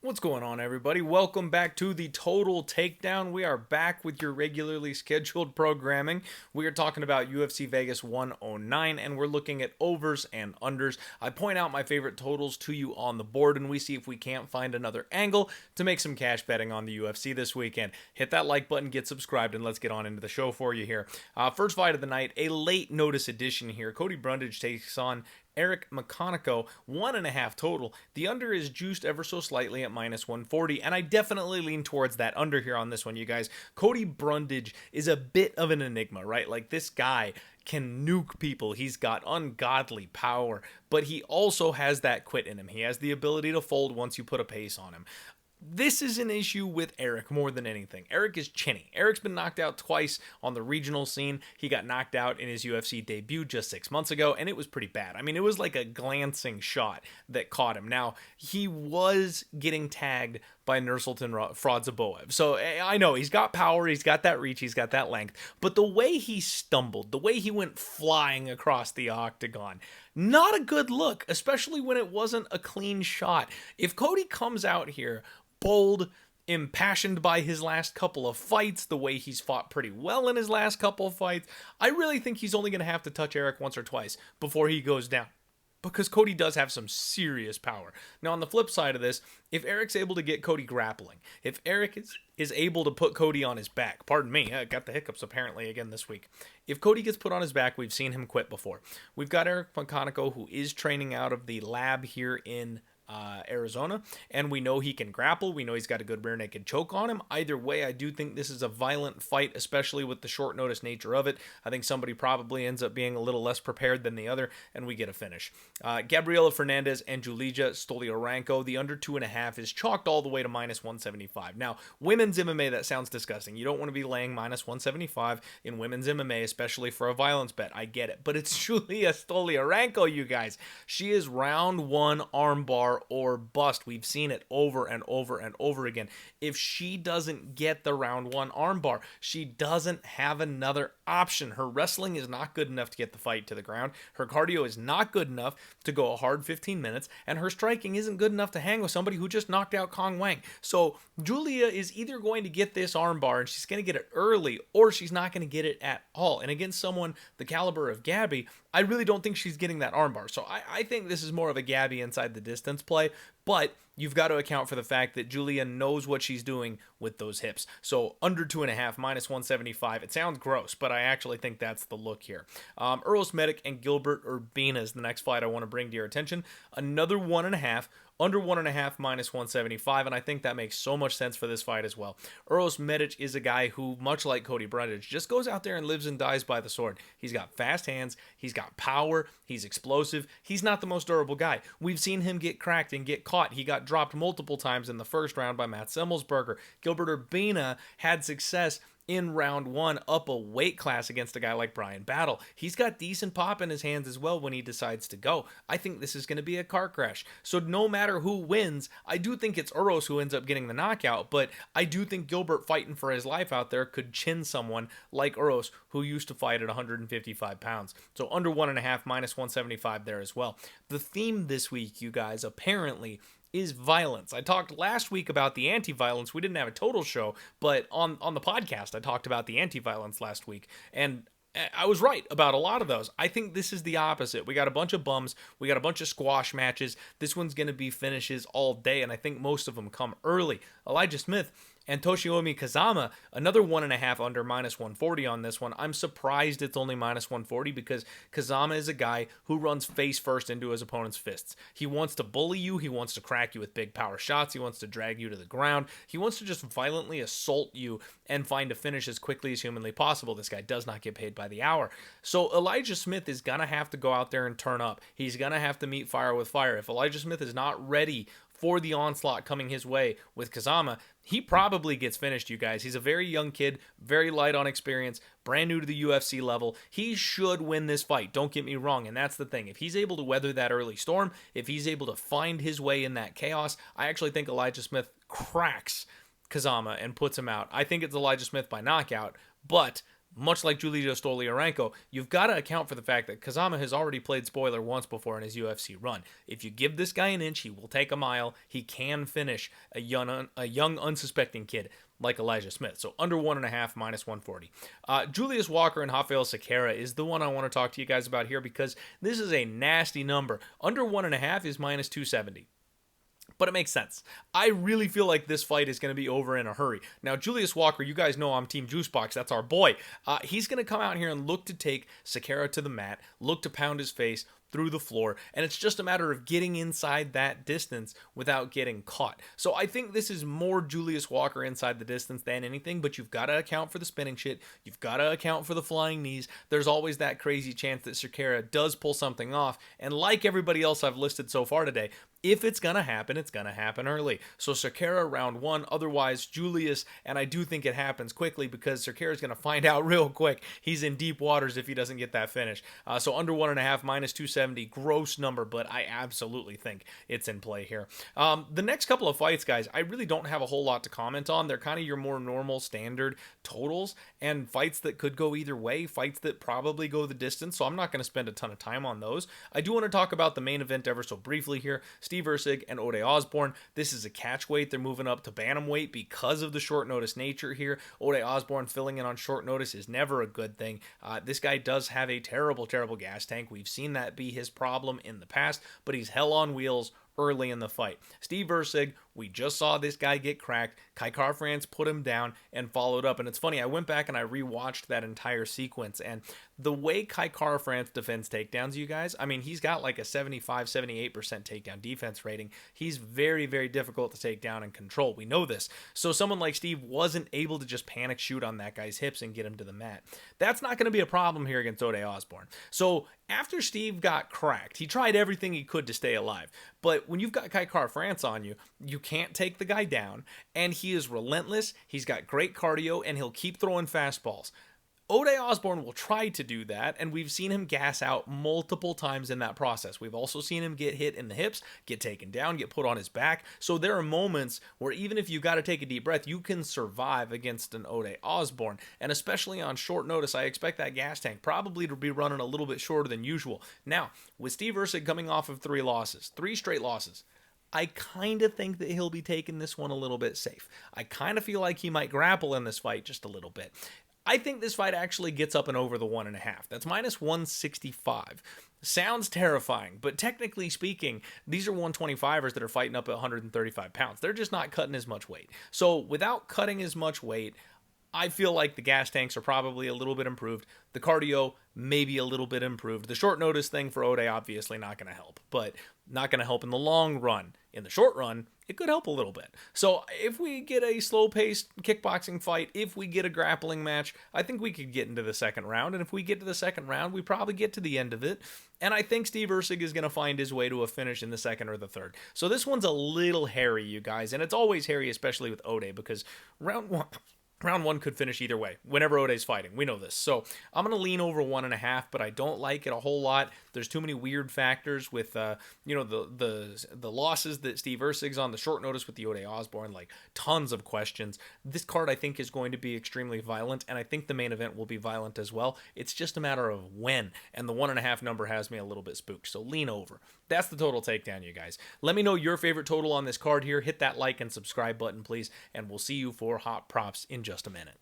What's going on, everybody? Welcome back to the Total Takedown. We are back with your regularly scheduled programming. We are talking about UFC Vegas 109, and we're looking at overs and unders. I point out my favorite totals to you on the board, and we see if we can't find another angle to make some cash betting on the UFC this weekend. Hit that like button, get subscribed, and let's get on into the show for you here. First fight of the night, a late notice edition here. Cody Brundage takes on Eric Pankanico, 1.5 total. The under is juiced ever so slightly at minus 140, and I definitely lean towards that under here on this one, you guys. Cody Brundage is a bit of an enigma, right? Like, this guy can nuke people. He's got ungodly power, but he also has that quit in him. He has the ability to fold once you put a pace on him. This is an issue with Eric more than anything. Eric is chinny. Eric's been knocked out twice on the regional scene. He got knocked out in his UFC debut just 6 months ago, and it was pretty bad. I mean, it was like a glancing shot that caught him. Now, he was getting tagged by Nursultan Frodzaboev. So I know he's got power, he's got that reach, he's got that length, but the way he stumbled, the way he went flying across the octagon, not a good look, especially when it wasn't a clean shot. If Cody comes out here bold, impassioned by his last couple of fights, the way he's fought pretty well in his last couple of fights, I really think he's only going to have to touch Eric once or twice before he goes down, because Cody does have some serious power. Now, on the flip side of this, if Eric's able to get Cody grappling, if Eric is able to put Cody on his back, pardon me, I got the hiccups apparently again this week. If Cody gets put on his back, we've seen him quit before. We've got Eric Pankanico, who is training out of the lab here in Arizona, and we know he can grapple. We know he's got a good rear naked choke on him. Either way, I do think this is a violent fight, especially with the short notice nature of it. I think somebody probably ends up being a little less prepared than the other, and we get a finish. Gabriela Fernandez and Julia Stolyarenko, the under 2.5 is chalked all the way to minus 175. Now, women's MMA, that sounds disgusting. You don't want to be laying minus 175 in women's MMA, especially for a violence bet. I get it, but it's Julia Stolyarenko, you guys. She is round one armbar or bust. We've seen it over and over and over again. If she doesn't get the round one armbar, she doesn't have another option. Her wrestling is not good enough to get the fight to the ground. Her cardio is not good enough to go a hard 15 minutes, and her striking isn't good enough to hang with somebody who just knocked out Kong Wang. So Julia is either going to get this armbar and she's going to get it early, or she's not going to get it at all. And against someone the caliber of Gabby, I really don't think she's getting that armbar. So I think this is more of a Gabby inside the distance play, but you've got to account for the fact that Julia knows what she's doing with those hips. So under 2.5, minus 175. It sounds gross, but I actually think that's the look here. Earls Medic and Gilbert Urbina is the next fight I want to bring to your attention. Another 1.5. Under 1.5, minus 175, and I think that makes so much sense for this fight as well. Eros Medic is a guy who, much like Cody Brundage, just goes out there and lives and dies by the sword. He's got fast hands, he's got power, he's explosive, he's not the most durable guy. We've seen him get cracked and get caught. He got dropped multiple times in the first round by Matt Semmelsberger. Gilbert Urbina had success in round one up a weight class against a guy like Brian Battle. He's got decent pop in his hands as well when he decides to go. I think this is going to be a car crash. So no matter who wins, I do think it's Uros who ends up getting the knockout, but I do think Gilbert, fighting for his life out there, could chin someone like Uros, who used to fight at 155 pounds. So under 1.5, minus 175 there as well. The theme this week, you guys, apparently is violence. I talked last week about the anti-violence. We didn't have a total show, but on the podcast, I talked about the anti-violence last week, and I was right about a lot of those. I think this is the opposite. We got a bunch of bums. We got a bunch of squash matches. This one's going to be finishes all day, and I think most of them come early. Elijah Smith and Toshiomi Kazama, another 1.5 under, minus 140 on this one. I'm surprised it's only minus 140 because Kazama is a guy who runs face first into his opponent's fists. He wants to bully you. He wants to crack you with big power shots. He wants to drag you to the ground. He wants to just violently assault you and find a finish as quickly as humanly possible. This guy does not get paid by the hour. So Elijah Smith is going to have to go out there and turn up. He's going to have to meet fire with fire. If Elijah Smith is not ready for the onslaught coming his way with Kazama, he probably gets finished, you guys. He's a very young kid, very light on experience, brand new to the UFC level. He should win this fight, don't get me wrong, and that's the thing. If he's able to weather that early storm, if he's able to find his way in that chaos, I actually think Elijah Smith cracks Kazama and puts him out. I think it's Elijah Smith by knockout, but much like Julius Stoliarenko, you've got to account for the fact that Kazama has already played spoiler once before in his UFC run. If you give this guy an inch, he will take a mile. He can finish a young unsuspecting kid like Elijah Smith. So under 1.5, minus 140. Julius Walker and Hafale Sakara is the one I want to talk to you guys about here because this is a nasty number. Under 1.5 is minus 270. But it makes sense. I really feel like this fight is going to be over in a hurry. Now, Julius Walker, you guys know I'm Team Juicebox. That's our boy. He's going to come out here and look to take Sakara to the mat, look to pound his face through the floor, and it's just a matter of getting inside that distance without getting caught. So I think this is more Julius Walker inside the distance than anything, but you've got to account for the spinning shit. You've got to account for the flying knees. There's always that crazy chance that Sakara does pull something off, and like everybody else I've listed so far today, if it's going to happen, it's going to happen early. So Sakara round 1, otherwise Julius, and I do think it happens quickly because Sakara is going to find out real quick. He's in deep waters if he doesn't get that finish. So under 1.5, minus 270, gross number, but I absolutely think it's in play here. The next couple of fights, guys, I really don't have a whole lot to comment on. They're kind of your more normal standard totals and fights that could go either way, fights that probably go the distance, so I'm not going to spend a ton of time on those. I do want to talk about the main event ever so briefly here. Steve Ersig and Ode Osborne. This is a catch weight. They're moving up to bantamweight because of the short notice nature here. Ode Osborne filling in on short notice is never a good thing. This guy does have a terrible, terrible gas tank. We've seen that be his problem in the past, but he's hell on wheels early in the fight. Steve Ersig, we just saw this guy get cracked. Kai Kara-France put him down and followed up. And it's funny, I went back and I rewatched that entire sequence. And the way Kai Kara-France defends takedowns, you guys, I mean, he's got like a 75-78% takedown defense rating. He's very, very difficult to take down and control. We know this. So someone like Steve wasn't able to just panic shoot on that guy's hips and get him to the mat. That's not going to be a problem here against Ode Osborne. So after Steve got cracked, he tried everything he could to stay alive. But when you've got Kai Kara-France on you, you can't take the guy down, and he is relentless. He's got great cardio, and he'll keep throwing fastballs. Ode Osborne will try to do that, and we've seen him gas out multiple times in that process. We've also seen him get hit in the hips, get taken down, get put on his back. So there are moments where even if you got to take a deep breath, you can survive against an Ode Osborne. And especially on short notice, I expect that gas tank probably to be running a little bit shorter than usual. Now, with Steve Ersig coming off of 3 straight losses, I kind of think that he'll be taking this one a little bit safe. I kind of feel like he might grapple in this fight just a little bit. I think this fight actually gets up and over the 1.5. That's minus 165. Sounds terrifying, but technically speaking, these are 125ers that are fighting up at 135 pounds. They're just not cutting as much weight. So without cutting as much weight, I feel like the gas tanks are probably a little bit improved. The cardio maybe a little bit improved. The short notice thing for Ode obviously not going to help, but not going to help in the long run. In the short run, it could help a little bit. So if we get a slow-paced kickboxing fight, if we get a grappling match, I think we could get into the second round. And if we get to the second round, we probably get to the end of it. And I think Steve Ersig is going to find his way to a finish in the second or the third. So this one's a little hairy, you guys. And it's always hairy, especially with Ode, because round one could finish either way, whenever Ode's fighting. We know this. So I'm going to lean over 1.5, but I don't like it a whole lot. There's too many weird factors with, the losses that Steve Ersig's on, the short notice with the Ode Osborne, like tons of questions. This card, I think, is going to be extremely violent, and I think the main event will be violent as well. It's just a matter of when, and the 1.5 number has me a little bit spooked, so lean over. That's the total takedown, you guys. Let me know your favorite total on this card here. Hit that like and subscribe button, please, and we'll see you for Hot Props in just a minute.